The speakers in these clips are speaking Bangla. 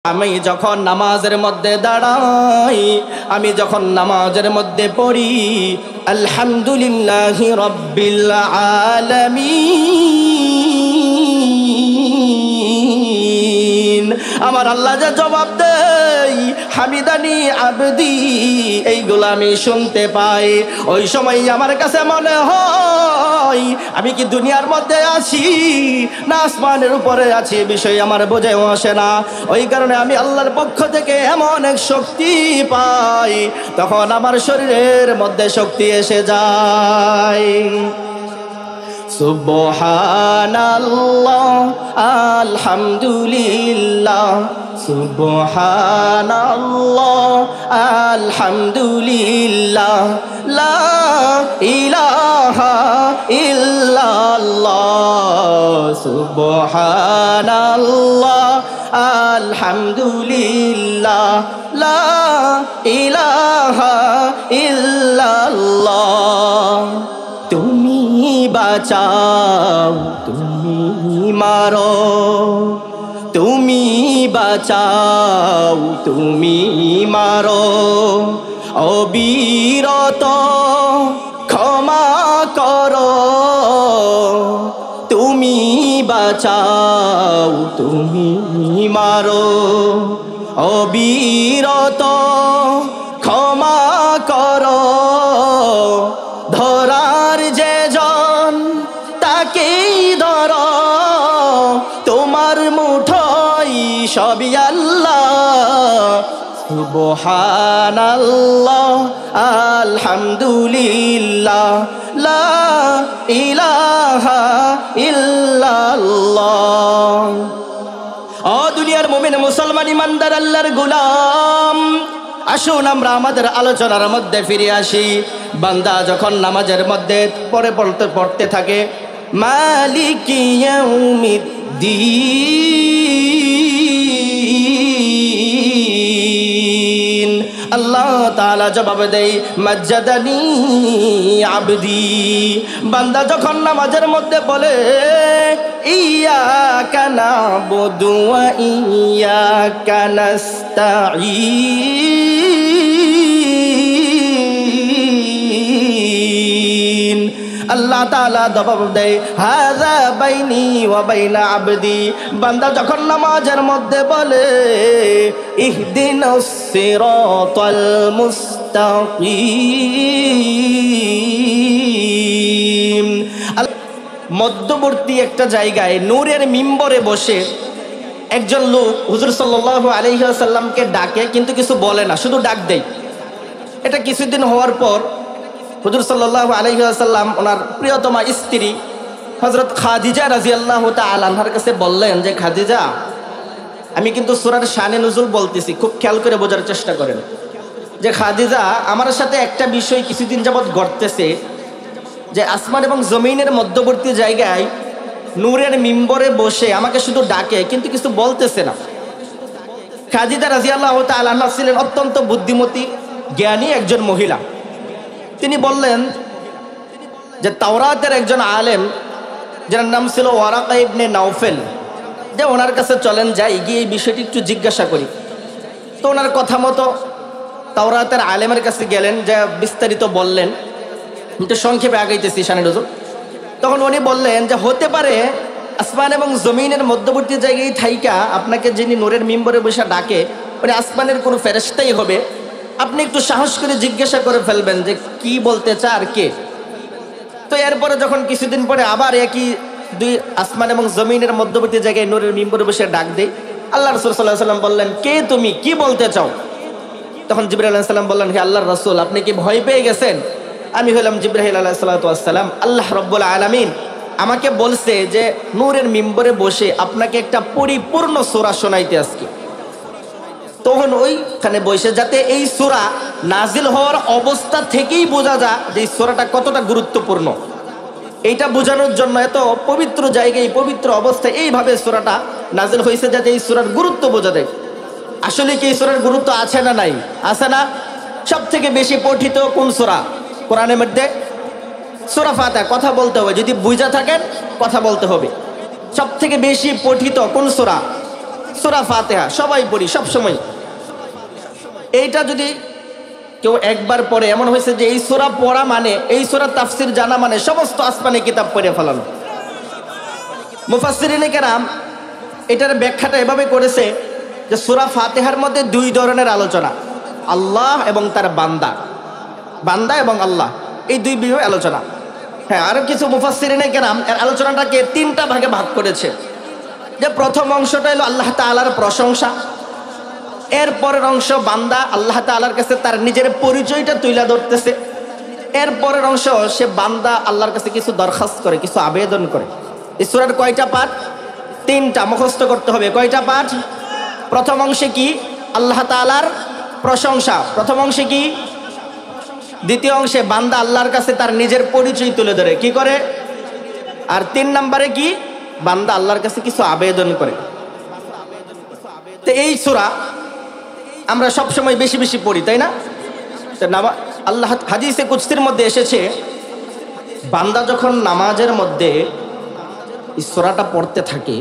আমি যখন নামাজের মধ্যে দাঁড়াই, আমি যখন নামাজের মধ্যে পড়ি আলহামদুলিল্লাহি রাব্বিল আলামিন, আমার আল্লাহ যে জবাব দেয় হামিদানি আবদি, এইগুলো আমি শুনতে পাই। ওই সময় আমার কাছে মনে হয় আমি কি দুনিয়ার মধ্যে আছি না আসমানের উপরে আছি, বিষয় আমার বোঝেও আসে না। ওই কারণে আমি আল্লাহর পক্ষ থেকে এমন এক শক্তি পাই, তখন আমার শরীরের মধ্যে শক্তি এসে যায়। সুবহানাল্লাহ আলহামদুলিল্লাহ, সুবহানাল্লাহ আলহামদুলিল্লাহ, লা ইলাহা ইল্লাল্লাহ, সুবহানাল্লাহ আলহামদুলিল্লাহ, লা ইলাহা ইল্লাল্লাহ। তুমি বাঁচাও, তুমি মারো, তুমি বাঁচাও, তুমি মারো, অবিরত ক্ষমা করো। তুমি বাঁচাও, তুমি মারো, অবিরত ক্ষমা করো। ধরার যে জন তাকেই ধরো, তোমার মুঠোয় সবই আল্লাহ। সুবহানাল্লাহ আলহামদুলিল্লাহ, লা ইলাহা ইল্লাল্লাহ। ও দুনিয়ার মুমিন মুসলমান ইমানদার আল্লাহর গোলাম, আসুন আমরা আমাদের আলোচনার মধ্যে ফিরে আসি। বান্দা যখন নামাজের মধ্যে পড়তে থাকে মালিকি ইয়াউমিদ্দিন, আল্লাহ তাআলা জবাব দেয় মাজ্জাদানি আবদি। বান্দা যখন নামাজের মধ্যে বলে ইয়্যাকা না'বুদু ওয়া ইয়্যাকা নাস্তাঈন, আল্লাহ তাআলা জবাব দেয় হাযা বাইনি ওয়া বাইনা আবদি। বান্দা যখন নামাজের মধ্যে বলে ইহদিনাস সিরাতাল মুস্তাকিম, মধ্যবর্তী একটা জায়গায় নূরের মিম্বরে বসে একজন লোক হুজুর সাল্লাল্লাহু আলাইহি ওয়াসাল্লামকে ডাকে, কিন্তু কিছু বলে না, শুধু ডাক দেয়। এটা কিছুদিন হওয়ার পর হুজুর সাল্লাল্লাহু আলাইহি ওয়াসাল্লাম ওনার প্রিয়তমা স্ত্রী হযরত খাদিজা রাদিয়াল্লাহু তাআলা আনহার কাছে বললেন যে খাদিজা, আমি কিন্তু সূরার শানে নুজুল বলতেছি, খুব খেয়াল করে বোঝার চেষ্টা করেন। যে খাদিজা, আমার সাথে একটা বিষয় কিছুদিন যাবৎ ঘটতেছে, যে আসমান এবং জমিনের মধ্যবর্তী জায়গায় নূরের মিম্বরে বসে আমাকে শুধু ডাকে, কিন্তু কিছু বলতেছে না। খাদিজা রাদিয়াল্লাহু তাআলা আনহা ছিলেন অত্যন্ত বুদ্ধিমতী জ্ঞানী একজন মহিলা। তিনি বললেন যে তাওরাতের একজন আলেম, যার নাম ছিল ওয়ারাকা ইবনে নাওফেল, যে ওনার কাছে চলেন যাই, গিয়ে এই বিষয়টি একটু জিজ্ঞাসা করি। তো ওনার কথা মতো তাওরাতের আলেমের কাছে গেলেন, যা বিস্তারিত বললেন, কিন্তু সংক্ষেপে আগাইতেছি শানে নুজুল। তখন উনি বললেন যে হতে পারে আসমান এবং জমিনের মধ্যবর্তী জায়গায় থাইকা আপনাকে যিনি নূরের মিম্বরে বসে ডাকে উনি আসমানের কোনো ফেরেশতাই হবে। আপনি একটু সাহস করে জিজ্ঞাসা করে ফেলবেন যে কি বলতে চা আর কে। তো এরপরে যখন কিছুদিন পরে আবার একই দুই আসমান এবং জমিনের মধ্যবর্তী জায়গায় নূরের মিম্বরে বসে ডাক দেয়, আল্লাহ রাসূল সাল্লাল্লাহু আলাইহি ওয়াসাল্লাম বললেন কে তুমি, কি বলতে চাও? তখন জিবরাইল আলাইহিস সালাম বললেন হে আল্লাহর রাসূল, আপনি কি ভয় পেয়ে গেছেন? আমি হলাম জিবরাইল আলাইহিস সালাম। আল্লাহ রাব্বুল আলামিন আমাকে বলছে যে নূরের মিম্বরে বসে আপনাকে একটা পরিপূর্ণ সূরা শোনাইতে আজকে। তখন ওইখানে বসে যাতে এই সূরা নাজিল হওয়ার অবস্থা থেকেই বোঝা যায় যে এই সূরাটা কতটা গুরুত্বপূর্ণ, এইটা বোঝানোর জন্য এত পবিত্র জায়গায় পবিত্র অবস্থায় এইভাবে সূরাটা নাজিল হয়েছে, যাতে এই সূরার গুরুত্ব বোঝা যায়। আসলে কি এই সূরার গুরুত্ব আছে না নাই? আছে না? সবথেকে বেশি পঠিত কোন সূরা কোরআনের মধ্যে? সূরা ফাতিহা। কথা বলতে হবে, যদি বুঝা থাকেন কথা বলতে হবে। সবথেকে বেশি পঠিত কোন সূরা? সূরা ফাতিহা সবাই পড়ি সব সময়। এইটা যদি কেউ একবার পড়ে, এমন হয়েছে যে এই সূরা পড়া মানে, এই সূরা তাফসীর জানা মানে সমস্ত আসমানি কিতাব পড়ে ফেলানো। মুফাসসিরিনে কেরাম এটার ব্যাখ্যাটা এভাবে করেছে যে সূরা ফাতিহার মধ্যে দুই ধরনের আলোচনা, আল্লাহ এবং তার বান্দা, বান্দা এবং আল্লাহ, এই দুই বিষয়ে আলোচনা। হ্যাঁ, আরো কিছু মুফাসসিরিনে কেরাম এর আলোচনাটাকে তিনটা ভাগে ভাগ করেছে। যে প্রথম অংশটা হলো আল্লাহ তাআলার প্রশংসা, এরপরের অংশ বান্দা আল্লাহ তাআলার কাছে তার নিজের পরিচয়টা তুলে ধরতেছে, এরপরের অংশ সে বান্দা আল্লাহর কাছে কিছু দরখাস্ত করে, কিছু আবেদন করে। এই সূরার কয়টা পাঠ? তিনটা, মুখস্থ করতে হবে। কয়টা পাঠ? প্রথম অংশে কি? আল্লাহ তাআলার প্রশংসা, প্রথম অংশে কি? দ্বিতীয় অংশে বান্দা আল্লাহর কাছে তার নিজের পরিচয় তুলে ধরে, কি করে? আর 3 নম্বরে কি? বান্দা আল্লাহর কাছে কিছু আবেদন করে। তো এই সূরা আমরা সব সময় বেশি বেশি পড়ি, তাই না? আল্লাহ হাদিসে কুদসির মধ্যে এসেছে, বান্দা যখন নামাজের মধ্যে এই সূরাটা পড়তে থাকে,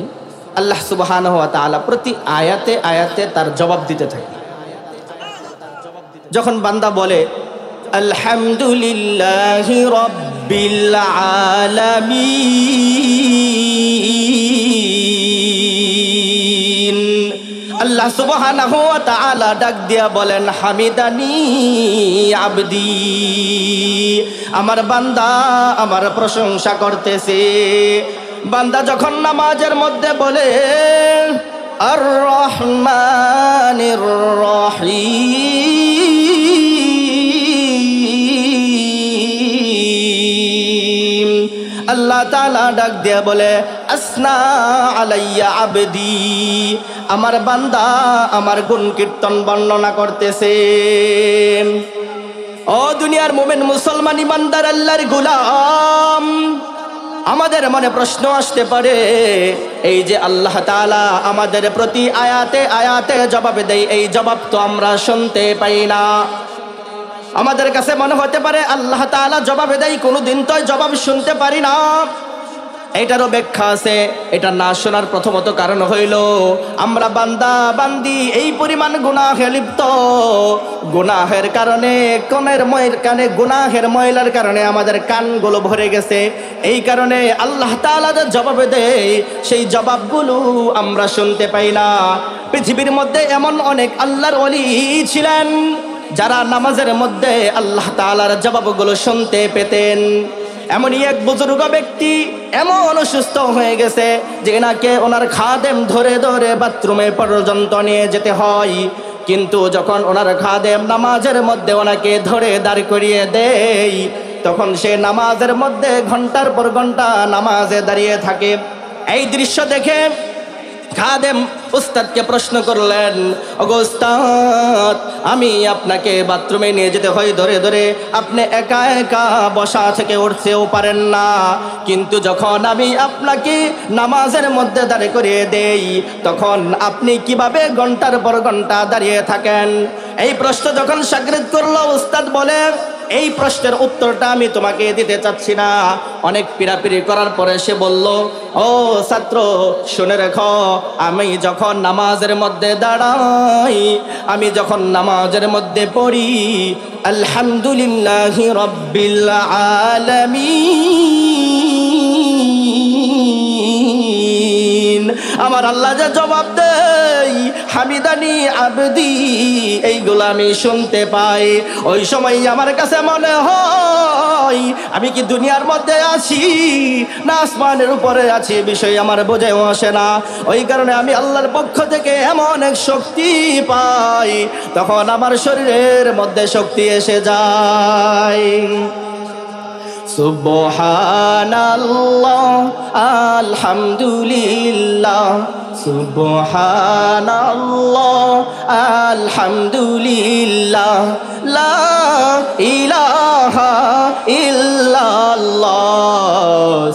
আল্লাহ সুবহানাহু ওয়া তাআলা প্রতি আয়াতে আয়াতে তার জবাব দিতে থাকে। যখন বান্দা বলে আলহামদুলিল্লাহি রাব্বিল আলামিন, আল্লাহ সুবহানাহু ওয়া তাআলা ডাক দিয়া বলেন হামিদানি আবদি, আমার বান্দা আমার প্রশংসা করতেছে। বান্দা যখন নামাজের মধ্যে বলে আর রহমানির রহিম, আল্লাহ তাআলা ডাক দিয়া বলে আসনা আলাইয়া আবদি, আমার বান্দা আমার গুণ কীর্তন বর্ণনা করতেছে। ও দুনিয়ার মুমিন মুসলমান ইমানদার আল্লাহর গোলাম, আমাদের মনে প্রশ্ন আসতে পারে, এই যে আল্লাহ তাআলা আমাদের প্রতি আয়াতে আয়াতে জবাব দেয়, এই জবাব তো আমরা শুনতে পাই না। আমাদের কাছে মনে হতে পারে আল্লাহ তাআলা জবাব দেয়, কোনোদিন তো জবাব শুনতে পারি না। এটারও ব্যাখ্যা আছে। এটা না শোনার প্রথমত কারণ হইল আমরা বান্দা বান্দি এই পরিমাণ গুনাহে লিপ্ত, গুনাহের কারণে গুনাহের ময়লার কারণে আমাদের কানগুলো ভরে গেছে। এই কারণে আল্লাহ তাআলা যে জবাব দেয় সেই জবাবগুলো আমরা শুনতে পাই না। পৃথিবীর মধ্যে এমন অনেক আল্লাহর ওলি ছিলেন যারা নামাজের মধ্যে আল্লাহ তাআলার জবাবগুলো শুনতে পেতেন। এমনই এক বুজুর্গ ব্যক্তি এমন অসুস্থ হয়ে গেছে যে এনাকে ওনার খাদেম ধরে ধরে বাথরুমে পর্যন্ত নিয়ে যেতে হয়, কিন্তু যখন ওনার খাদেম নামাজের মধ্যে ওনাকে ধরে দাঁড় করিয়ে দেয়, তখন সে নামাজের মধ্যে ঘন্টার পর ঘন্টা নামাজে দাঁড়িয়ে থাকে। এই দৃশ্য দেখে খাদেম উস্তাদকে প্রশ্ন করলেন, ওগো উস্তাদ, আমি আপনাকে বাথরুমে নিয়ে যেতে হয় ধরে ধরে, আপনি একা একা বসা থেকে উঠতেও পারেন না, কিন্তু যখন আমি আপনাকে নামাজের মধ্যে দাঁড়িয়ে করিয়ে দেই তখন আপনি কিভাবে ঘন্টার পর ঘন্টা দাঁড়িয়ে থাকেন? এই প্রশ্ন যখন শাগির্দ করলো, উস্তাদ বলে এই প্রশ্নের উত্তরটা আমি তোমাকে দিতে চাচ্ছি না। অনেক পিড়াপিড়ি করার পরে সে বলল, ও ছাত্র শুনে রেখো, আমি যখন নামাজের মধ্যে দাঁড়াই, আমি যখন নামাজের মধ্যে পড়ি আলহামদুলিল্লাহি রাব্বিল আলামিন, আমার আল্লাহ যে জবাব দেয় হামিদানি আবদি, এইগুলো আমি শুনতে পাই। ওই সময় আমার কাছে মনে হয় আমি কি দুনিয়ার মধ্যে আছি না আসমানের উপরে আছি, বিষয় আমার বোঝেও আসে না। ওই কারণে আমি আল্লাহর পক্ষ থেকে এমন এক শক্তি পাই, তখন আমার শরীরের মধ্যে শক্তি এসে যায়। সুবহানাল্লাহ আলহামদুলিল্লাহ, সুবহানাল্লাহ আলহামদুলিল্লাহ, লা ইলাহা ইল্লাল্লাহ,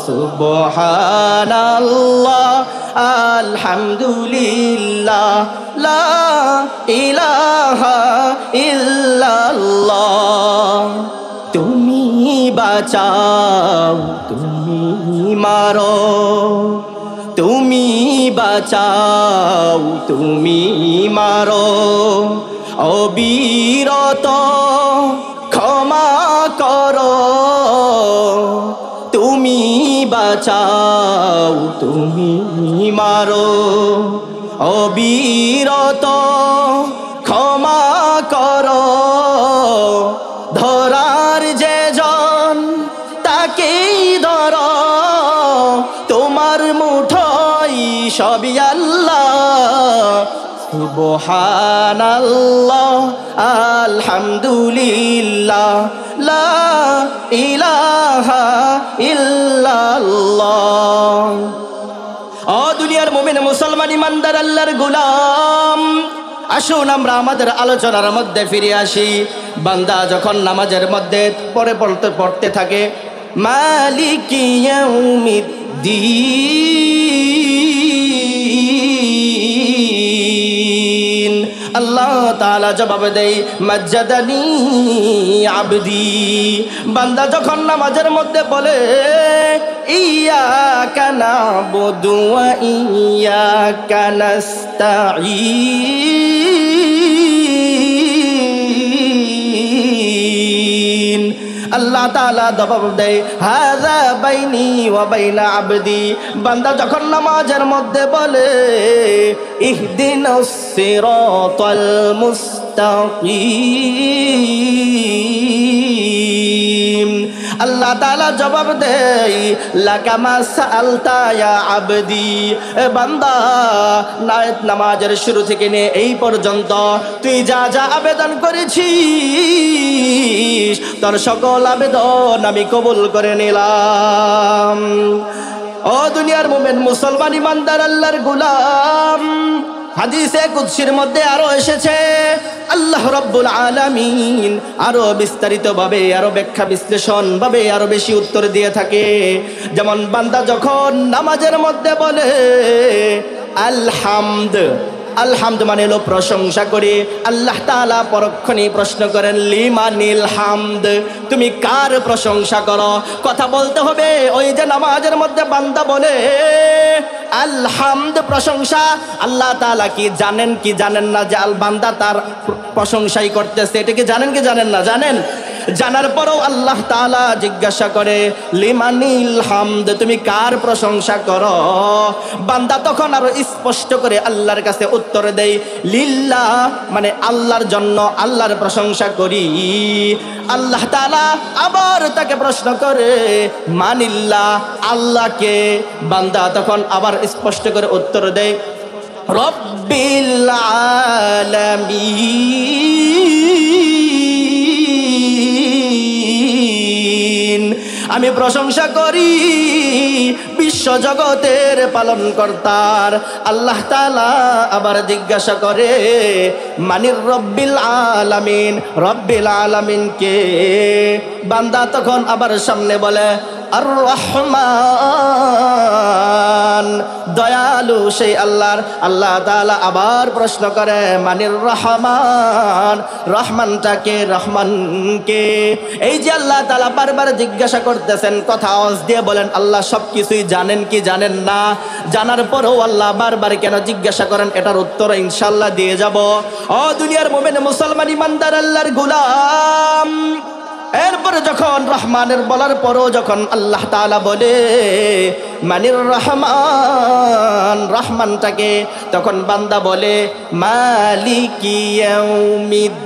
সুবহানাল্লাহ আলহামদুলিল্লাহ, লা ইলাহা ইল্লাল্লাহ। তুমি বাঁচাও তুমি মারো, তুমি বাঁচাও তুমি মারো অবিরত ক্ষমা করো তুমি বাঁচাও তুমি মারো অবিরত ক্ষমা করো ধরার যে জন তাকেই ধরো তোমার মুঠোয় সবই আল্লাহ সুবহানাল্লাহ আলহামদুলিল্লাহ লা ইলাহা ইল্লাল্লাহ। ও দুনিয়ার মুমিন মুসলমান ইমানদার আল্লাহর গোলাম, আসুন আমরা আমাদের আলোচনার মধ্যে ফিরে আসি। বান্দা যখন নামাজের মধ্যে পড়তে থাকে মালিকি ইয়াউমিদ্দিন, আল্লাহ তাআলা জবাব দেয় মাজ্জাদানি আবদি। বান্দা যখন নামাজের মধ্যে বলে ইয়্যাকা না'বুদু ওয়া ইয়্যাকা নাস্তাঈন, আল্লাহ তাআলা জবাব দেয় হাযা বাইনি ওয়া বাইনা আবদি। বান্দা যখন নামাজের মধ্যে বলে ইহদিনাস সিরাতাল মুস্তাকিম, আল্লাহ তাআলা জবাব দেয় লাকা মা সাআলতা ইয়া আবদি। বান্দা নামাজের শুরু থেকে নিয়ে এই পর্যন্ত তুই যা যা আবেদন করেছিস তোর সকল আবেদন আমি কবুল করে নিলাম। ও দুনিয়ার মুমিন মুসলমান ইমানদার আল্লাহর গোলাম, হাদিসে কুদসির মধ্যে আরো এসেছে আল্লাহ রাব্বুল আলামিন আরো বিস্তারিত ভাবে আরো ব্যাখ্যা বিশ্লেষণ ভাবে আরো বেশি উত্তর দিয়ে থাকে। যেমন বান্দা যখন নামাজের মধ্যে বলে আলহামদ, আলহামদ মানে হলো প্রশংসা করে, আল্লাহ তাআলা পরক্ষণেই প্রশ্ন করেন লিমানিল হামদ, তুমি কার প্রশংসা করো? কথা বলতে হবে ওই যে নামাজের মধ্যে বান্দা বলে আলহামদ প্রশংসা, আল্লাহ তাআলা কি জানেন কি জানেন না যে বান্দা তার প্রশংসাই করতেছে? এটা কি জানেন কি জানেন না? জানেন। জানার পরেও আল্লাহ তাআলা জিজ্ঞাসা করে লিমানিল হামদ, তুমি কার প্রশংসা করো? বান্দা তখন আরো স্পষ্ট করে আল্লাহর কাছে উত্তর দেয় লিল্লাহ, মানে আল্লাহর জন্য আল্লাহর প্রশংসা করি। আল্লাহ তাআলা আবার তাকে প্রশ্ন করে মানিল্লাহ, আল্লাহকে? বান্দা তখন আবার স্পষ্ট করে উত্তর দেয় রব্বিল আলামিন, আমি প্রশংসা করি বিশ্ব জগতের পালন কর্তার। আল্লাহ তাআলা আবার জিজ্ঞাসা করে মানির রব্বিল আলামিন, রব্বিল আলামিন কে? বান্দা তখন আবার সামনে বলে আর রহমান, দয়ালু সেই আল্লাহর। আল্লাহ তাআলা আবার প্রশ্ন করে মানির রহমান, রহমানটাকে? রহমানকে? এই যে আল্লাহ তাআলা বারবার জিজ্ঞাসা করতেছেন, কথা আওয়াজ দিয়ে বলেন আল্লাহ সবকিছুই জানেন কি জানেন না? জানার পরেও আল্লাহ বারবার কেন জিজ্ঞাসা করেন এটার উত্তর ইনশাআল্লাহ দিয়ে যাব। ও দুনিয়ার মুমিন মুসলমান ইমানদার আল্লাহর গোলাম, এরপরে যখন রহমানের বলার পরও যখন আল্লাহ তাআলা বলে মানির রহমান, রহমানটাকে? তখন বান্দা বলে মালিকি ইয়াউমিদ্দিন,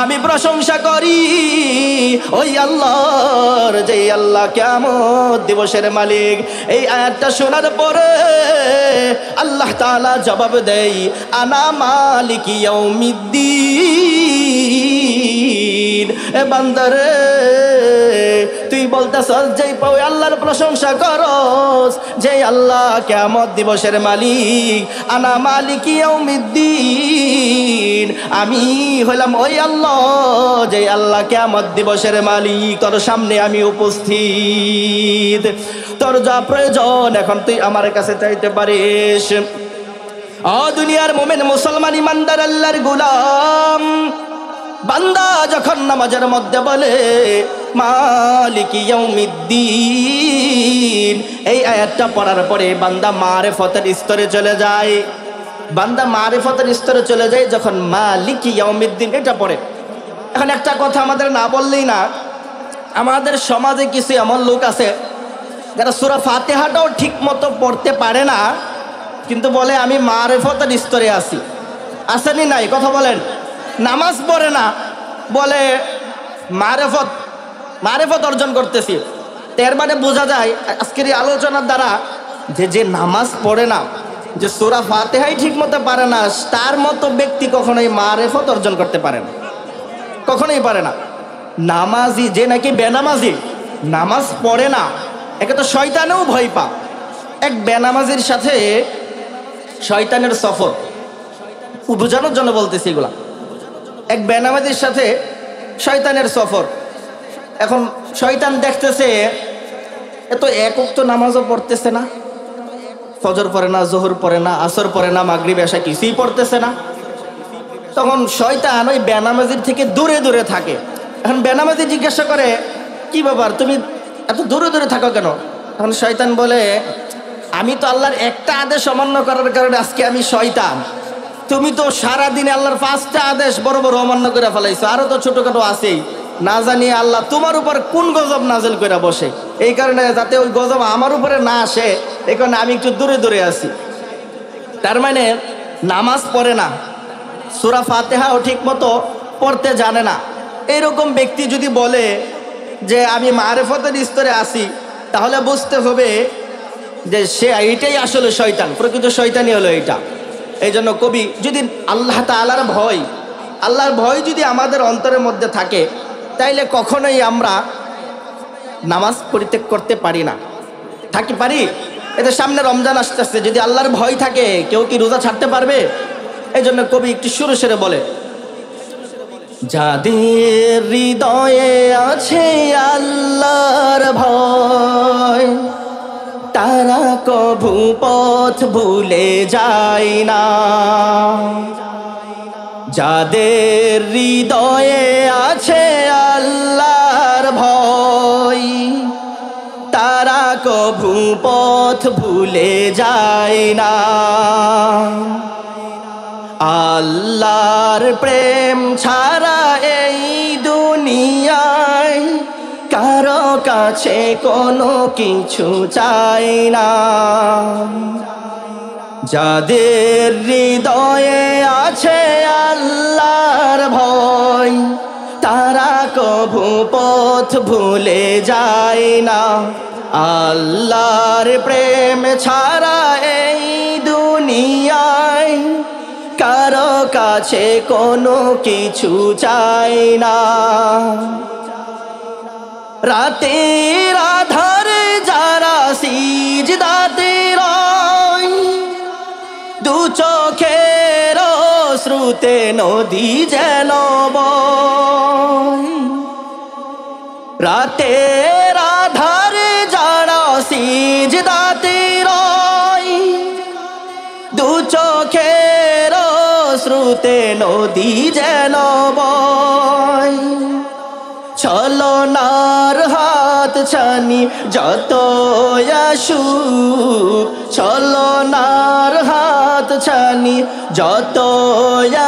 আমি প্রশংসা করি ওই আল্লাহর যে আল্লাহ কিয়ামত দিবসের মালিক। এই আয়াতটা শোনার পরে আল্লাহ তাআলা জবাব দেয় আনা মালিকি ইয়াউমিদ্দিন। এ বান্দারে, তুই বলতেছস যে ওই আল্লাহর প্রশংসা করস যে আল্লাহ কিয়ামত দিবসের মালিক। আনা মালিকি ইয়াউমিদ্দিন, আমি হলাম ওই আল্লাহ যে আল্লাহ কিয়ামত দিবসের মালিক। তোর সামনে আমি উপস্থিত, তোর যা প্রয়োজন এখন তুই আমার কাছে চাইতে পারিস। ও দুনিয়ার মুমিন মুসলমান ইমানদার আল্লাহর গোলাম, বান্দা যখন নামাজের মধ্যে বলে মালিকি ইয়াউমিদ্দিন। এই আয়াতটা পড়ার পরে বান্দা মারিফতের স্তরে চলে যায়। বান্দা মারিফতের স্তরে চলে যায় যখন মালিকি ইয়াউমিদ্দিন এটা পড়ে। এখন একটা কথা আমাদের না বললেই না, আমাদের সমাজে কিছু এমন লোক আছে যারা সূরা ফাতিহাটাও ঠিক মতো পড়তে পারে না, কিন্তু বলে আমি মারিফতের স্তরে আছি। আসেনি নাই? কথা বলেন। নামাজ পড়ে না, বলে মারিফত অর্জন করতেছি। এর মানে বোঝা যায় আজকের এই আলোচনার দ্বারা যে নামাজ পড়ে না, যে সূরা ফাতিহাই ঠিক মতো পারে না, তার মতো ব্যক্তি কখনোই মারিফত অর্জন করতে পারে না, কখনোই পারে না। নামাজি যে নাকি বেনামাজি, নামাজ পড়ে না, একে তো শয়তানেও ভয় পা। এক বেনামাজির সাথে শয়তানের সফর, বোঝানোর জন্য বলতেছি এগুলা। এক বেনামাজির সাথে শয়তানের সফর। এখন শয়তান দেখতেছে এত এক ওয়াক্ত নামাজও পড়তেছে না, ফজর পড়ে না, জোহর পড়ে না, আসর পড়ে না, মাগরিব এশা কিছুই পড়তেছে না। তখন শয়তান ওই বেনামাজির থেকে দূরে দূরে থাকে। এখন বেনামাজি জিজ্ঞাসা করে, কি ব্যাপার, তুমি এত দূরে দূরে থাকো কেন? তখন শয়তান বলে, আমি তো আল্লাহর একটা আদেশ অমান্য করার কারণে আজকে আমি শয়তান। তুমি তো সারাদিনে আল্লাহর 5টা আদেশ বড় বড় অমান্য করে ফেলাইছো, আরো তো ছোটখাটো আছেই। না জানি আল্লাহ তোমার উপর কোন গজব নাজেল করে বসে, এই কারণে যাতে ওই গজব আমার উপরে না আসে, এই কারণে আমি একটু দূরে দূরে আছি। তার মানে নামাজ পড়ে না, সূরা ফাতিহাও ঠিক মতো পড়তে জানে না। এইরকম ব্যক্তি যদি বলে যে আমি মারিফতের স্তরে আছি, তাহলে বুঝতে হবে যে সে এইটাই আসলে শয়তান, প্রকৃত শয়তানই হলো এইটা। এই জন্য কবি, যদি আল্লাহ তাআলার ভয় যদি আমাদের অন্তরের মধ্যে থাকে, তাইলে কখনোই আমরা নামাজ পরিত্যাগ করতে পারি না। পারি? এতে সামনে রমজান আসতেছে, যদি আল্লাহর ভয় থাকে কেউ কি রোজা ছাড়তে পারবে? এই জন্য কবি একটু সুরে সুরে বলে, যাদের হৃদয়ে আছে আল্লাহর ভয়, তারা কভু পথ ভুলে যায় না। যাদের হৃদয়ে আছে আল্লাহর ভয়, তারা কভু পথ ভুলে যায় না। আল্লাহর প্রেম ছাড়া এই দুনিয়ায় কারো কাছে কোনো কিছু চাই না। যাদের হৃদয়ে আছে আল্লাহর ভয়, তারা কভু পথ ভুলে যায় না। আল্লাহর প্রেম ছাড়া এই দুনিয়ায় কারো কাছে কোনো কিছু চাই না। রাতের আধারে যারা সিজদাতে রয়, দু চোখের শ্রুতে নদী যেন বয়। রাতের আধারে যারা সিজদাতে রয়, দু চোখের শ্রুতে নদী যেন বয়। ছলনার হাত ছানি যত আসুক, ছলনার হাত ছানি যত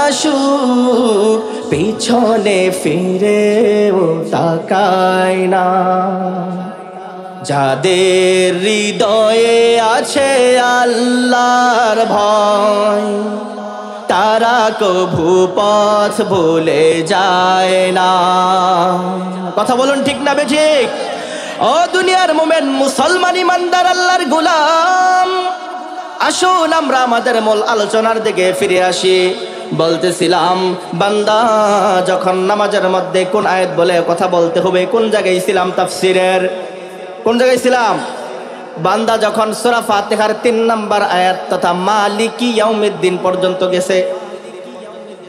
আসুক, পিছনে ফিরেও তাকায় না। যাদের হৃদয়ে আছে আল্লাহর ভয়, তারা কভু পথ ভুলে যায় না। কথা বলুন, ঠিক না বেঠিক? ও দুনিয়ার মোমেন মুসলমান ইমানদার আল্লাহর গোলাম, আসুন আমরা আমাদের মূল আলোচনার দিকে ফিরে আসি। বলতেছিলাম, বান্দা যখন নামাজের মধ্যে কোন আয়াত বলে কথা বলতে হবে, কোন জায়গায় ছিলাম? তাফসীরের কোন জায়গায় ছিলাম? বান্দা যখন সূরা ফাতিহার 3 নম্বর আয়াত তথা মালিকি ইয়াউমিদ্দিন পর্যন্ত গেছে,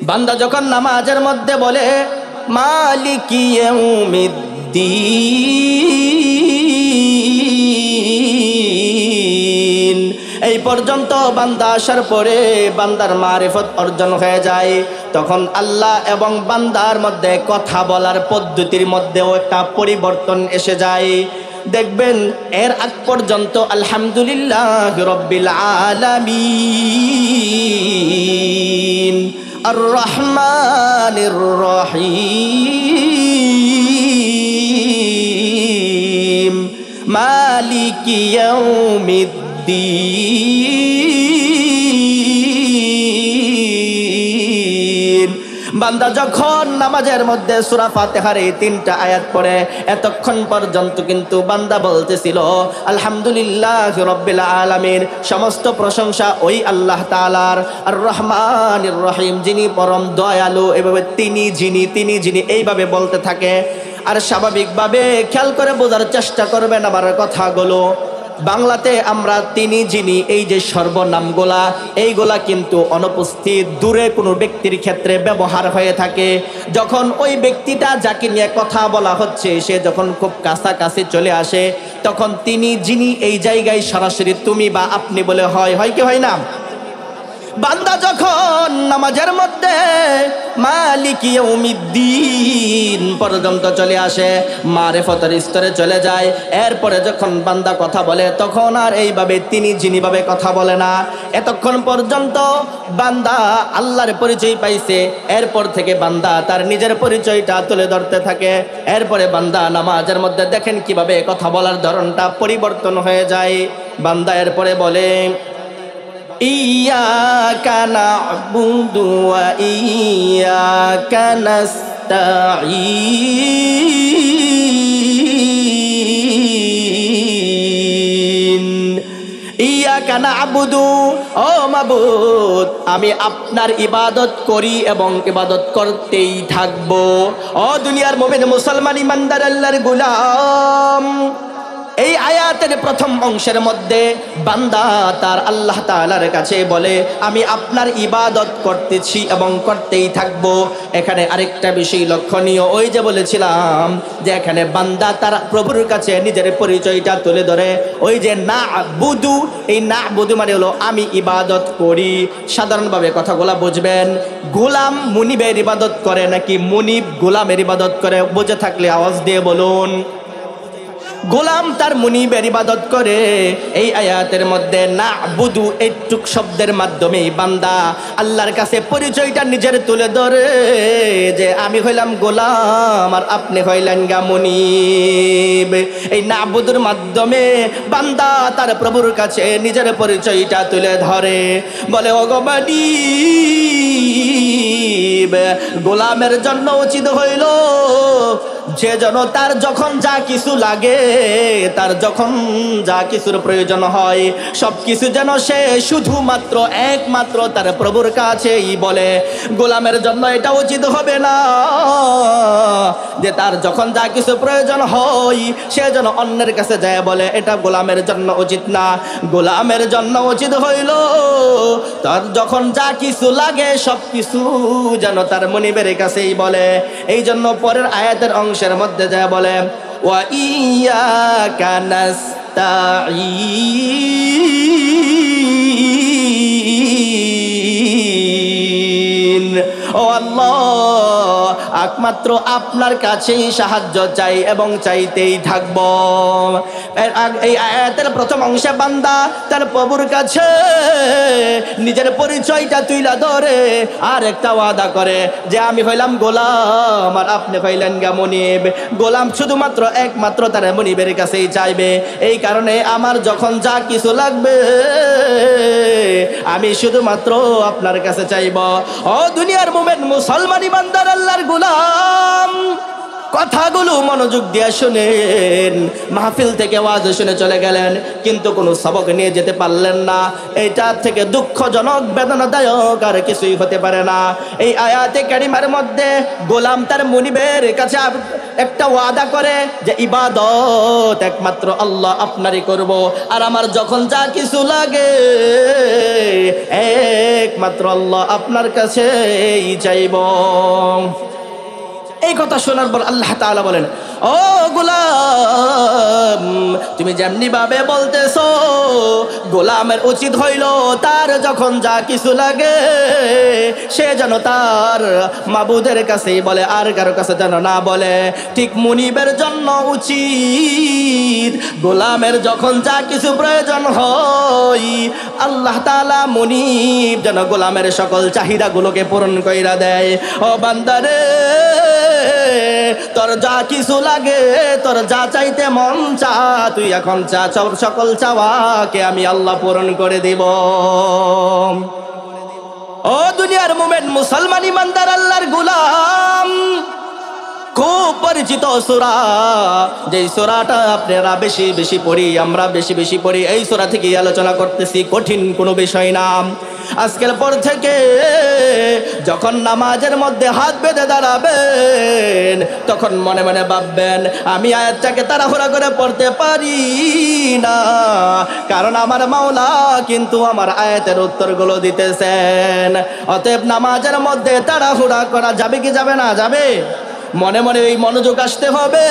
বান্দা যখন নামাজের মধ্যে বলে মালিকি ইয়াউমিদ্দিন, এই পর্যন্ত বান্দা আসার পরে বান্দার মারিফত অর্জন হয়ে যায়। তখন আল্লাহ এবং বান্দার মধ্যে কথা বলার পদ্ধতির মধ্যেও একটা পরিবর্তন এসে যায়। দেখবেন এর আগ পর্যন্ত আলহামদুলিল্লাহ রাব্বিল আলামিন আর রহমানির রহিম মালিকি ইয়াউমিদ্দিন। বান্দা যখন নামাজের মধ্যে সূরা ফাতিহার এই 3টা আয়াত পড়ে, এতক্ষণ পর্যন্ত কিন্তু বান্দা বলতেছিল আলহামদুলিল্লাহি রাব্বিল আলামিন, সমস্ত প্রশংসা ওই আল্লাহ তাআলার, আর রহমানির রহিম, যিনি পরম দয়ালু, এভাবে তিনি যিনি এইভাবে বলতে থাকে। আর স্বাভাবিকভাবে খেয়াল করে বোঝার চেষ্টা করবেন আমার কথাগুলো। বাংলাতে আমরা তিনি যিনি এই যে সর্বনামগুলা, এইগুলা কিন্তু অনুপস্থিত, দূরে কোনো ব্যক্তির ক্ষেত্রে ব্যবহার হয়ে থাকে। যখন ওই ব্যক্তিটা যাকে নিয়ে কথা বলা হচ্ছে সে যখন খুব কাছাকাছি চলে আসে, তখন তিনি যিনি এই জায়গায় সরাসরি তুমি বা আপনি বলে হয় কি হয় না? বান্দা যখন নামাজের মধ্যে মালিকি ইয়াউমিদ্দিন পর্যন্ত চলে আসে, মারিফতের স্তরে চলে যায়, এরপরে যখন বান্দা কথা বলে তখন আর এইভাবে তিনি যিনি ভাবে কথা বলে না। এতক্ষণ পর্যন্ত বান্দা আল্লাহর পরিচয় পাইছে, এরপর থেকে বান্দা তার নিজের পরিচয়টা তুলে ধরতে থাকে। এরপরে বান্দা নামাজের মধ্যে দেখেন কিভাবে কথা বলার ধরনটা পরিবর্তন হয়ে যায়। বান্দা এরপরে বলে ইয়্যাকা না'বুদু ওয়া ইয়্যাকা নাস্তাঈন। ইয়্যাকা না'বুদু, ও মাবুদ, আমি আপনার ইবাদত করি এবং ইবাদত করতেই থাকবো। ও দুনিয়ার মুমিন মুসলমান ইমানদার আল্লাহর গোলাম, এই আয়াতের প্রথম অংশের মধ্যে বান্দা তার আল্লাহ তাআলার কাছে বলে আমি আপনার ইবাদত করতেছি এবং করতেই থাকবো। এখানে আরেকটা বিষয় লক্ষণীয়, ওই যে বলেছিলাম যে এখানে বান্দা তার প্রভুর কাছে নিজের পরিচয়টা তুলে ধরে। ওই যে না'বুদু, এই না'বুদু মানে হলো আমি ইবাদত করি। সাধারণভাবে কথাগুলা বুঝবেন, গোলাম মুনিবের ইবাদত করে নাকি মুনিব গোলামের ইবাদত করে? বুঝে থাকলে আওয়াজ দিয়ে বলুন। গোলাম তার মুনিবের ইবাদত করে। এই আয়াতের মধ্যে না'বুদু এইটুক শব্দের মাধ্যমে বান্দা আল্লাহর কাছে পরিচয়টা নিজের তুলে ধরে যে আমি হইলাম গোলাম আর আপনি হইলেন গা মুনিব। এই না'বুদুর মাধ্যমে বান্দা তার প্রভুর কাছে নিজের পরিচয়টা তুলে ধরে, বলে ওগো মালিক, গোলামের জন্য উচিত হইল যে যেন তার যখন যা কিছু লাগে, তার যখন যা কিছুর প্রয়োজন হয়, সব কিছু যেন সে শুধুমাত্র একমাত্র তার প্রভুর কাছেই বলে। গোলামের জন্য এটা উচিত হবে না যে তার যখন যা কিছু প্রয়োজন হয় সে যেন অন্যের কাছে যায় বলে, এটা গোলামের জন্য উচিত না। গোলামের জন্য উচিত হইল তার যখন যা কিছু লাগে সব কিছু যেন তার মুনিবের কাছেই বলে। এই জন্য পরের আয়াতের অংশের মধ্যে যায় বলে ওয়া ইয়্যাকা নাস্তাঈন। ও আল্লাহ, একমাত্র আপনার কাছেই সাহায্য চাই এবং চাইতেই থাকব। এই আয়াতের প্রথম অংশে বান্দা তার প্রভুর কাছে নিজের পরিচয়টা তুইলা ধরে আর একটা ওয়াদা করে যে আমি হইলাম গোলাম আর আপনি হইলেন গা মুনিব। গোলাম শুধুমাত্র একমাত্র তার মুনিবের কাছেই চাইবে। এই কারণে আমার যখন যা কিছু লাগবে আমি শুধুমাত্র আপনার কাছে চাইব। ও দুনিয়ার মুমিন মুসলমান ইমানদার আল্লাহর গোলাম, কথাগুলো মনোযোগ দিয়ে শুনেন। মাহফিল থেকে ওয়াজ শুনে চলে গেলেন কিন্তু কোনো সবক নিয়ে যেতে পারলেন না, এটা থেকে দুঃখজনক বেদনাদায়ক আর কিছুই হতে পারে না। এই আয়াতে কারিমার মধ্যে গোলাম তার মুনিবের কাছে একটা ওয়াদা করে যে ইবাদত একমাত্র আল্লাহ আপনারই করব, আর আমার যখন যা কিছু লাগে একমাত্র আল্লাহ আপনার কাছেই চাইব। এই কথা শোনার পর আল্লাহ তাআলা বলেন ও গোলাম, তুমি যেমনি ভাবে বলতেছো, গোলামের উচিত হইল তার যখন যা কিছু লাগে সে যেন তার মাবুদের কাছেই বলে, আর কারো কাছে যেন না বলে। ঠিক মুনিবের জন্য উচিত গোলামের যখন যা কিছু প্রয়োজন হয় আল্লাহ তাআলা মুনিব যেন গোলামের সকল চাহিদাগুলোকে পূরণ কইরা দেয়। ও বান্দারে, তোর যা কিছু লাগে, তোর যা চাইতে মন চা, তুই এখন চা, সকল চাওয়াকে আমি আল্লাহ পূরণ করে দিব। ও দুনিয়ার মুমিন মুসলমান ইমানদার আল্লাহর গোলাম, খুব পরিচিত সূরা, যেই সূরাটা আপনারা বেশি বেশি পড়ি, আমরা বেশি বেশি পড়ি, এই সূরা থেকে আলোচনা করতেছি। কঠিন কোনো বিষয় না। আজকের পর থেকে যখন নামাজের মধ্যে হাত বেঁধে দাঁড়াবেন তখন মনে মনে ভাববেন, আমি আয়াতটাকে তাড়াহুড়া করে পড়তে পারি না, কারণ আমার মাওলা কিন্তু আমার আয়াতের উত্তরগুলো দিতেছেন। অতএব নামাজের মধ্যে তাড়াহুড়া করা যাবে কি যাবে না? যাবে। মনে মনে এই মনোযোগ আসতে হবে,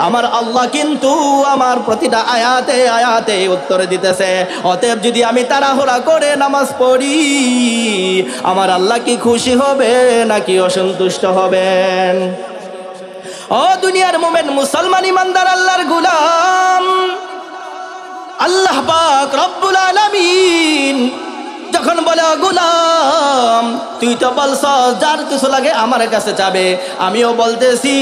আমার আল্লাহ কিন্তু আমার প্রতিটা আয়াতে আয়াতে উত্তর দিতেছে। অতএব যদি আমি তাড়াহুড়া করে নামাজ পড়ি, আমার আল্লাহ কি খুশি হবে নাকি অসন্তুষ্ট হবেন? ও দুনিয়ার মুমিন মুসলমান ইমানদার আল্লাহর গোলাম, আল্লাহ পাক রব্বুল আলামিন যখন বলে, গোলাম তুই তো বলছ যার কিছু লাগে আমার কাছে চাবে, আমিও বলতেছি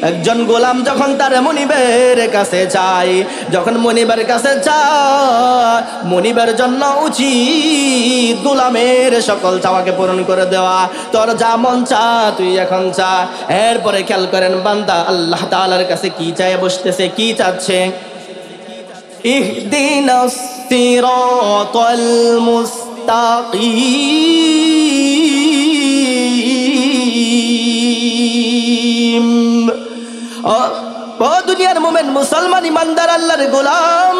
একজন গোলাম যখন তার মনিবের কাছে চাই, যখন মনিবের কাছে চায়, মনিবের জন্য উচিত গোলামের সকল চাওয়াকে পূরণ করে দেওয়া। তোর যা মন চা তুই এখন চা। এরপরে খেয়াল করেন বান্দা আল্লাহ তাআলার কাছে কি চায় বসতেছে, কি চাচ্ছে? ইহদিনাস সিরাতাল মুস্তাকিম। ও দুনিয়ার মুমিন মুসলমান ইমানদার আল্লাহর গোলাম,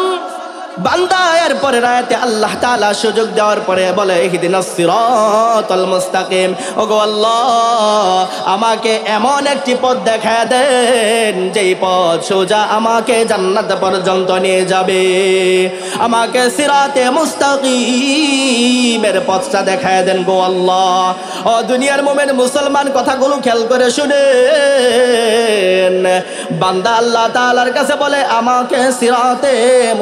বান্দা এরপরে রায়াতে আল্লাহ তাআলা সুযোগ দেওয়ার পরে বলে, ইহদিনাস সিরাতাল মুস্তাকিম। ওগো আল্লাহ, আমাকে এমন একটি পথ দেখায় দেন যেই পথ সোজা আমাকে জান্নাত পর্যন্ত নিয়ে যাবে। আমাকে সিরাতে মুস্তাকিমের পথটা দেখায় দেন গো আল্লাহ। ও দুনিয়ার মুমিন মুসলমান, কথাগুলো খেয়াল করে শুনেন। বান্দা আল্লাহ তাআলার কাছে বলে, আমাকে সিরাতে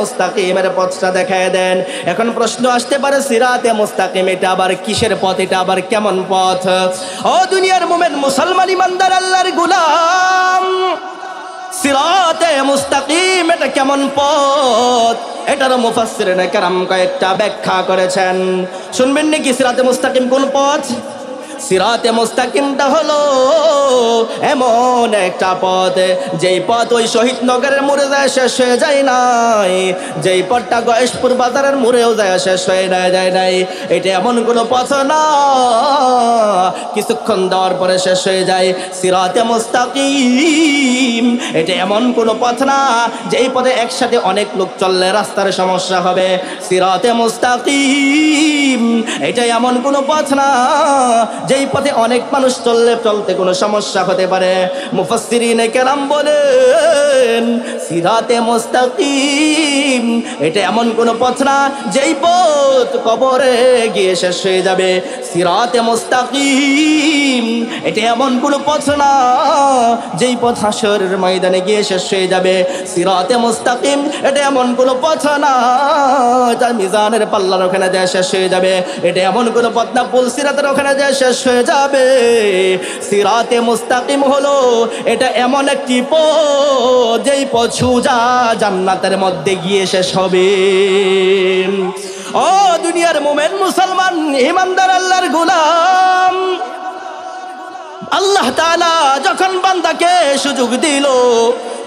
মুস্তাকিমের পথটা দেখায় দেন। এখন প্রশ্ন আসতে পারে, সিরাতে মুস্তাকিম এটা আবার কিসের পথ? এটা আবার কেমন পথ? ও দুনিয়ার মুমিন মুসলমান ইমানদার আল্লাহর গোলাম, সিরাতে মুস্তাকিম এটা কেমন পথ? এটার মুফাসসিরিনে কেরাম কয়েকটা ব্যাখ্যা করেছেন। শুনবেন নাকি সিরাতে মুস্তাকিম কোন পথ? সিরাতে মুস্তাকিমটা হলো এমন একটা পথ, যেই পথ ওই শহীদ নগরের মোড়ে যায় শেষ হয়ে যায় নাই, যেই পথটা গয়েশপুর বাজারের মোড়েও যায় শেষ হয়ে যায় নাই। এটা এমন কোনো পথ না কিছুক্ষণ দেওয়ার পরে শেষ হয়ে যায়। সিরাতে মুস্তাকিম এটা এমন কোনো পথ না যেই পথে একসাথে অনেক লোক চললে রাস্তার সমস্যা হবে। সিরাতে মুস্তাকিম এটা এমন কোনো পথ না যেই পথে অনেক মানুষ চলতে কোনো সমস্যা হতে পারে। মুফাসসিরিনে কেরাম বলেন, সিরাতে মুস্তাকিম এটা এমন কোনো পথ না যেই পথ কবরে গিয়ে শেষ হয়ে যাবে। সিরাতে মুস্তাকিম এটা এমন কোনো পথ না যেই পথ হাশরের ময়দানে গিয়ে শেষ হয়ে যাবে। সিরাতে মুস্তাকিম এটা এমন কোনো পথ না যা মিজানের পাল্লার ওখানে যায় শেষ হয়ে যাবে। এটা এমন কোনো পথ না পুলসিরাতের ওখানে যায় শেষ হয়ে যাবে। সিরাতে মুস্তাকিম হলো এটা এমন একটি পথ যেই পথ সোজা জান্নাতের মধ্যে গিয়ে শেষ হবে। ও দুনিয়ার মুমিন মুসলমান ইমানদার আল্লাহর গোলাম, আল্লাহ তাআলা যখন বান্দাকে সুযোগ দিল,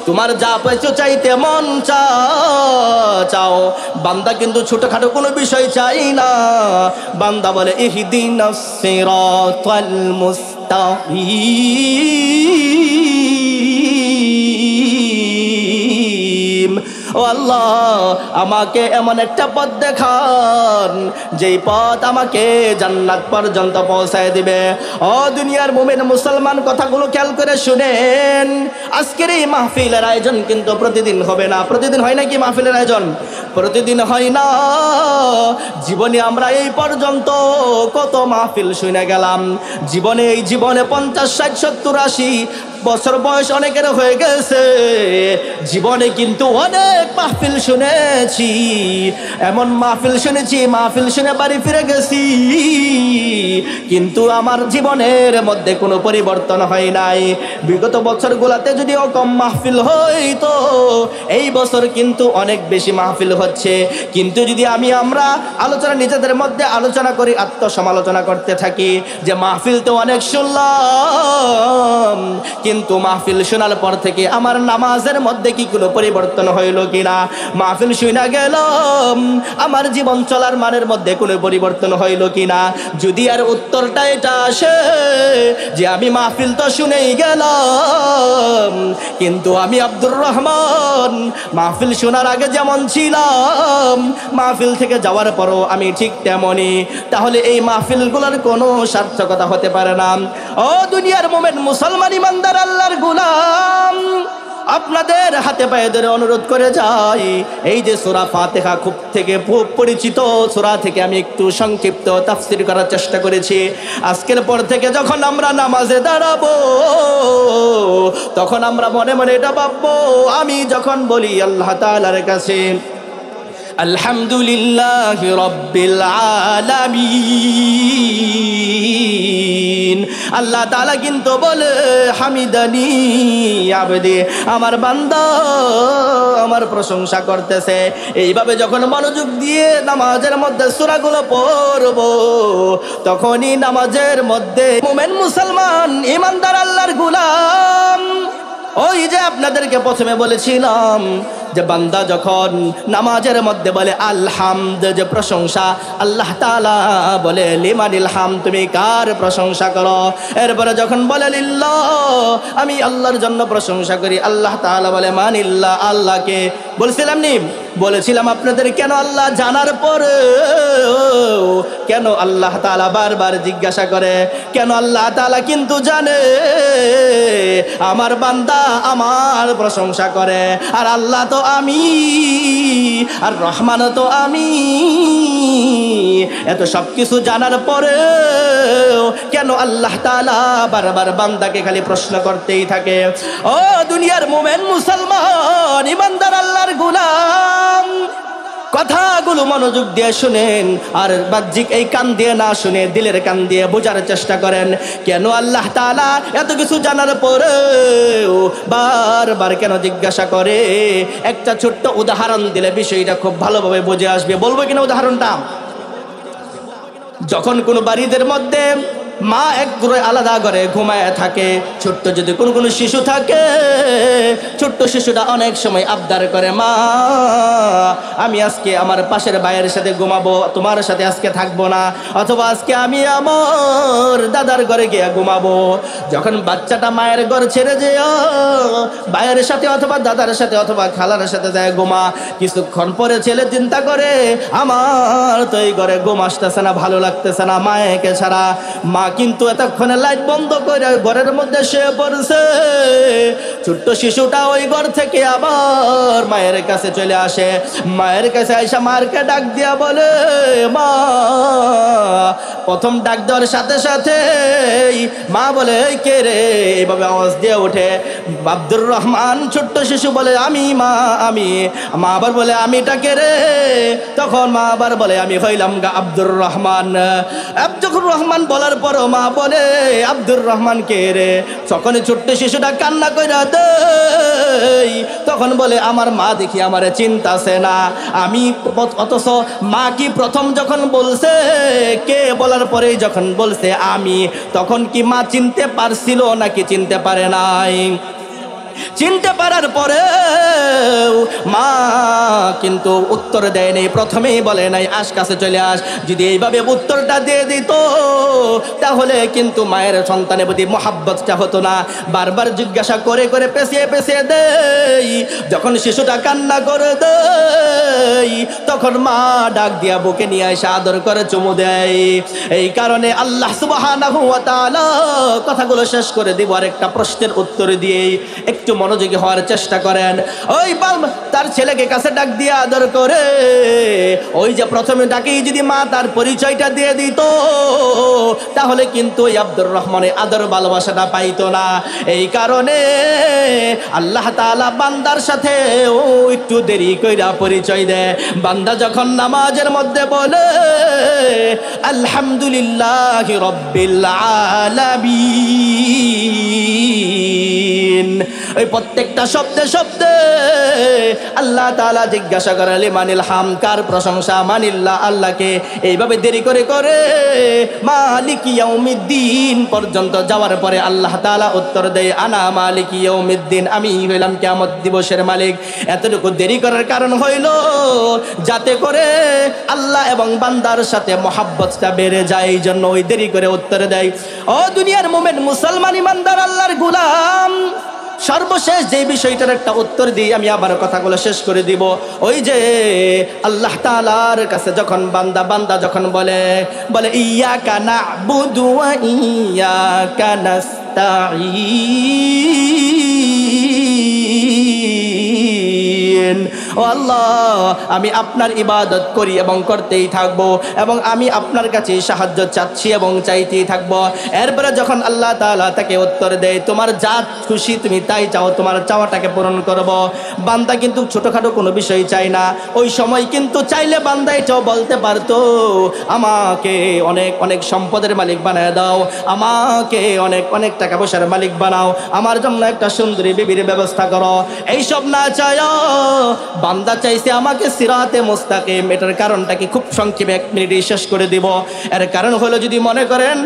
তোমার যা পেছো চাইতে মন চাও, বান্দা কিন্তু ছোটখাটো কোনো বিষয় চাই না। বান্দা বলে, ইহদিনাস সিরাতাল মুস্তাকিম। ও আল্লাহ, আমাকে এমন একটা পথ দেখান যেই পথ আমাকে জান্নাত পর্যন্ত পৌঁছায় দিবে। ও দুনিয়ার মুমিন মুসলমান, কথাগুলো খেয়াল করে শুনেন। আজকের এই মাহফিলের আয়োজন কিন্তু প্রতিদিন হবে না। প্রতিদিন হয় নাকি মাহফিলের আয়োজন? প্রতিদিন হয় না। জীবনে আমরা এই পর্যন্ত কত মাহফিল শুনে গেলাম। এই জীবনে 50, 60, 70, 80 বছর বয়স অনেকের হয়ে গেছে। জীবনে কিন্তু অনেক মাহফিল শুনেছি, এমন মাহফিল শুনেছি, মাহফিল শুনে বাড়ি ফিরে গেছি, কিন্তু আমার জীবনের মধ্যে কোনো পরিবর্তন হয় নাই। বিগত বছরগুলোতে যদিও কম মাহফিল হইতো, এই বছর কিন্তু অনেক বেশি মাহফিল হচ্ছে। কিন্তু যদি আমরা আলোচনা নিজেদের মধ্যে আলোচনা করি, আত্মসমালোচনা করতে থাকি যে মাহফিল তো অনেক শুনলাম, কিন্তু মাহফিল শোনার পর থেকে আমার নামাজের মধ্যে কি কোনো পরিবর্তন হইল কিনা? মাহফিল শুনা গেলাম, আমার জীবন চলার মানের মধ্যে কোনো পরিবর্তন হইল কিনা? যদি আর উত্তরটা এটা আসে যে আমি মাহফিল তো শুনেই গেলাম, কিন্তু আমি আব্দুর রহমান মাহফিল শোনার আগে যেমন ছিলাম, মাহফিল থেকে যাওয়ার পরও আমি ঠিক তেমনই, তাহলে এই মাহফিলগুলোর কোনো সার্থকতা হতে পারে না। ও দুনিয়ার মুমিন মুসলমান ইমানদার আল্লাহর গোলাম, আপনাদের হাতে পায়ে ধরে অনুরোধ করে যাই, এই যে সূরা ফাতিহা খুব পরিচিত সূরা থেকে আমি একটু সংক্ষিপ্ত তাফসীর করার চেষ্টা করেছি। আজকের পর থেকে যখন আমরা নামাজে দাঁড়াবো, তখন আমরা মনে মনে এটা ভাববো, আমি যখন বলি আল্লাহ তাআলার কাছে আলহামদুলিল্লাহি রাব্বিল আলামিন, আল্লাহ তাআলা কিন্তু বলে হামিদানি আবদি, আমার বান্দা আমার প্রশংসা করতেছে। এইভাবে যখন মনোযোগ দিয়ে নামাজের মধ্যে সূরাগুলো পড়ব, তখনই নামাজের মধ্যে মুমিন মুসলমান ইমানদার আল্লাহর গোলাম, ওই যে আপনাদেরকে প্রথমে বলেছিলাম যে বান্দা যখন নামাজের মধ্যে বলে আলহামদ, যে প্রশংসা, আল্লাহ তাআলা বলে লিমানিল হামদ, তুমি কার প্রশংসা করো? এরপরে যখন বলে লিল্লাহ, আমি আল্লাহর জন্য প্রশংসা করি, আল্লাহ তাআলা বলে মানিল্লাহ, আল্লাহকে। বলেছিলাম আপনাদের, কেন আল্লাহ জানার পরে কেন আল্লাহ তাআলা বারবার জিজ্ঞাসা করে? কেন আল্লাহ তাআলা কিন্তু জানে আমার বান্দা আমার প্রশংসা করে, আর আল্লাহ তো আমি, আর রহমান তো আমি। এত সব কিছু জানার পরে কেন আল্লাহ তাআলা বারবার বান্দাকে খালি প্রশ্ন করতেই থাকে? ও দুনিয়ার মুমিন মুসলমান ইমানদার আল্লাহর গোলাম, কথাগুলো মনোযোগ দিয়ে শুনেন, আর বাহ্যিক এই কান দিয়ে না শুনে দিলের কান দিয়ে বোঝার চেষ্টা করেন। কেন আল্লাহ তাআলা এত কিছু জানার পরেও বারবার কেন জিজ্ঞাসা করে? একটা ছোট্ট উদাহরণ দিলে বিষয়টা খুব ভালোভাবে বুঝে আসবে। বলবো কিনা উদাহরণটা? যখন কোনো বাড়িদের মধ্যে মা এক ঘরে আলাদা ঘরে ঘুমায় থাকে, ছোট্ট যদি কোনো শিশু থাকে, ছোট্ট শিশুটা অনেক সময় আবদার করে, মা আমি আজকে আমার পাশের ভাইয়ের সাথে ঘুমাবো, তোমার সাথে আজকে থাকবো না, অথবা আজকে আমি আমার দাদার ঘরে গিয়ে ঘুমাবো। যখন বাচ্চাটা মায়ের ঘর ছেড়ে যায় ভাইয়ের সাথে অথবা দাদার সাথে অথবা খালার সাথে যায় ঘুমা, কিছুক্ষণ পরে ছেলে চিন্তা করে, আমার তো এই ঘরে ঘুম আসতেছে না, ভালো লাগতেছে না মায়েকে ছাড়া। মা কিন্তু এতক্ষণে লাইট বন্ধ করে ঘরের মধ্যে শুয়ে পড়ছে। ছোট্ট শিশুটা ওই ঘর থেকে আবার মায়ের কাছে চলে আসে। মায়ের কাছে আইসা মারকে ডাক দিয়া বলে, মা। প্রথম ডাক দেওয়ার সাথে সাথে মা বলে, কে রে? এইভাবে আওয়াজ দিয়ে ওঠে আব্দুর রহমান। ছোট্ট শিশু বলে, আমি মা, আমি। মা আবার বলে, আমিটা কে রে? তখন মা আবার বলে, আমি হইলাম আব্দুর রহমান। আব্দুর রহমান বলার পর মা বলে, আব্দুর রহমান কে রে? তখনই ছোট্ট শিশুটা কান্না কইরা দেয়। তখন বলে, আমার মা দেখি আমারে চিন্তাছে না। আমি অথচ মা কি প্রথম যখন বলছে কে বলার পরে যখন বলছে আমি, তখন কি মা চিনতে পারছিল নাকি চিনতে পারে নাই? চিনতে পারার পরে মা কিন্তু উত্তর দেয় নাই, প্রথমেই বলে নাই আস কাছে চলে আস। যদি এইভাবে উত্তরটা দিয়ে দিত তাহলে কিন্তু মায়ের সন্তানের প্রতি মহাব্বতটা হতো না। বারবার জিজ্ঞাসা করে করে পেছিয়ে পেছিয়ে দেই, যখন শিশুটা কান্না করে দেই তখন মা ডাক দিয়া বুকে নিয়ে এসে আদর করে চুমু দেয়। এই কারণে আল্লাহ সুবহানাহু ওয়া তাআলা কথাগুলো শেষ করে দিব আর একটা প্রশ্নের উত্তর দিয়ে একটু মনোযোগী হওয়ার চেষ্টা করেন। ওই তার ছেলেকে কাছে ডাক দিয়ে আদর করে, ওই যে প্রথমে ডাকেই যদি মা তার পরিচয়টা দিয়ে দিত তাহলে কিন্তু ওই আব্দুর রহমানের আদর ভালোবাসাটা পাইতো না। এই কারণে আল্লাহ তাআলা বান্দার সাথে ও একটু দেরি কইরা পরিচয় দেয়। বান্দা যখন নামাজের মধ্যে বলে আলহামদুলিল্লাহি রাব্বিল আলামিন, ওই প্রত্যেকটা শব্দে শব্দে আল্লাহ তাআলা জিজ্ঞাসা করে লিমানিল হাম, কার প্রশংসা? মানিল্লাহ, আল্লাহকে। এইভাবে দেরি করে করে মালিক ইয়াউমিদ্দিন পর্যন্ত যাওয়ার পরে আল্লাহ তাআলা উত্তর দেয় আনা মালিক ইয়াউমিদ্দিন, আমি হইলাম কিয়ামত দিবসের মালিক। এতটুকু দেরি করার কারণ হইল যাতে করে আল্লাহ এবং বান্দার সাথে মহাব্বতটা বেড়ে যায়, এই জন্য ওই দেরি করে উত্তর দেয়। ও দুনিয়ার মুমিন মুসলমান ইমানদার আল্লাহর গোলাম, সর্বশেষ যে বিষয়টার একটা উত্তর দিয়ে আমি আবার কথাগুলো শেষ করে দিব। ওই যে আল্লাহ তাআলার কাছে যখন বান্দা যখন বলে ইয়াকা না'বুদু ওয়া ইয়াকা নাস্তাঈন, ও আল্লাহ আমি আপনার ইবাদত করি এবং করতেই থাকবো এবং আমি আপনার কাছে সাহায্য চাচ্ছি এবং চাইতেই থাকবো। এরপরে যখন আল্লাহ তাআলা তাকে উত্তর দেয় তোমার যা খুশি তুমি তাই চাও, তোমার চাওয়াটাকে পূরণ করব। বান্দা কিন্তু ছোটখাটো কোনো বিষয় চাই না। ওই সময় কিন্তু চাইলে বান্দা এটাও বলতে পারতো আমাকে অনেক অনেক সম্পদের মালিক বানায় দাও, আমাকে অনেক অনেক টাকা পয়সার মালিক বানাও, আমার জন্য একটা সুন্দরী বিবির ব্যবস্থা করো। এইসব না চায় বান্দা চাইছে আমাকে সিরাতে মুস্তাকিম। এটার কারণটা কি খুব সংক্ষেপে 1 মিনিটে শেষ করে দিব। এর কারণ হলো যদি মনে করেন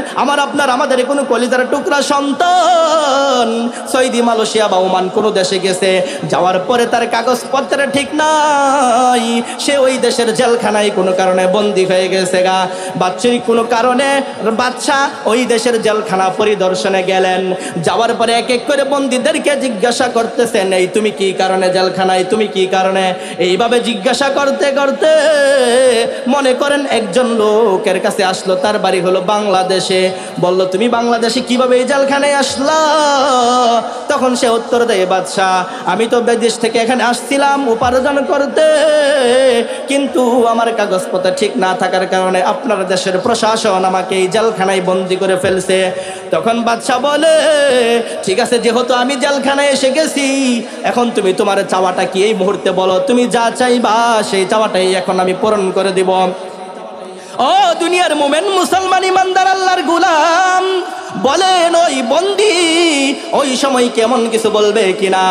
আমাদের কোনো কলিজার টুকরা সন্তান সৌদি, মালয়েশিয়া বা ওমান কোনো দেশে গেছে, যাওয়ার পরে তার কাগজপত্র ঠিক নাই, সে ওই দেশের জেলখানায় কোনো কারণে বন্দী হয়ে গেছে গা। বাৎসরিক কোনো কারণে বাদশাহ ওই দেশের জেলখানা পরিদর্শনে গেলেন, যাওয়ার পরে এক এক করে বন্দীদেরকে জিজ্ঞাসা করতেছেন এই তুমি কি কারণে জেলখানায়, তুমি কি কারণে? এইভাবে জিজ্ঞাসা করতে করতে মনে করেন একজন লোকের কাছে আসলো, তার বাড়ি হলো বাংলাদেশে। বলল তুমি বাংলাদেশে কিভাবে এই জেলখানায় আসলা? তখন সে উত্তর দেয় বাদশাহ আমি তো বিদেশ থেকে এখানে আসছিলাম উপার্জন করতে, কিন্তু আমার কাগজপত্র ঠিক না থাকার কারণে আপনার দেশের প্রশাসন আমাকে এই জেলখানায় বন্দি করে ফেলছে। তখন বাদশাহ বলে ঠিক আছে, যেহেতু আমি জেলখানায় এসে গেছি, এখন তুমি তোমার চাওয়াটা কি এই মুহূর্তে বলো, তুমি যা চাইবা সেই চাওয়াটাই এখন আমি পূরণ করে দিব। ও দুনিয়ার মুমিন মুসলমান ইমানদার আল্লাহর গোলাম, বলেন ওই বন্দি ওই সময় কেমন কিছু বলবে কিনা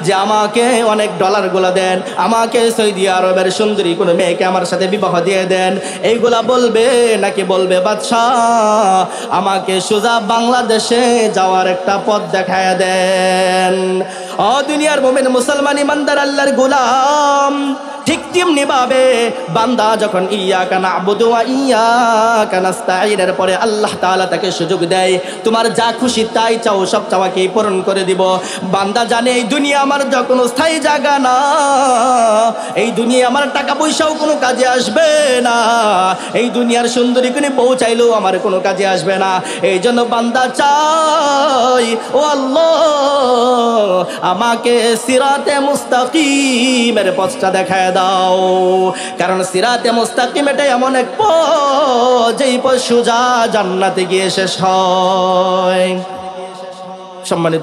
যে আমাকে অনেক ডলারগুলো দেন, আমাকে সৌদি আরবের সুন্দরী কোনো মেয়েকে আমার সাথে বিবাহ দিয়ে দেন, এইগুলা বলবে নাকি বলবে বাদশাহ আমাকে সোজা বাংলাদেশে যাওয়ার একটা পথ দেখায় দেন? ও দুনিয়ার মুমিন মুসলমান ইমানদার আল্লাহর গোলাম, ঠিক তেমনি ভাবে বান্দা যখন ইয়াকা না'বুদু ওয়া ইয়াকা নাস্তাঈনের পরে আল্লাহ তাআলা তাকে সুযোগ দেয় তোমার যা খুশি তাই চাও, সব চাওয়াকেই পূরণ করে দিব। বান্দা জানে এই দুনিয়া আমার যা কোনো স্থায়ী জায়গা না, এই দুনিয়া আমার টাকা পয়সাও কোনো কাজে আসবে না, এই দুনিয়ার সুন্দরী কোনো বউ চাইলেও আমার কোনো কাজে আসবে না। এই জন্য বান্দা চাই ও আল্লাহ আমাকে সিরাতে মুস্তাকিমের পথটা দেখায় দাও, কারণ সিরাতে মুস্তাকিম এটা এমন এক পথ যেই পথ সোজা জান্নাতে গিয়ে শেষ হয়। সম্মানিত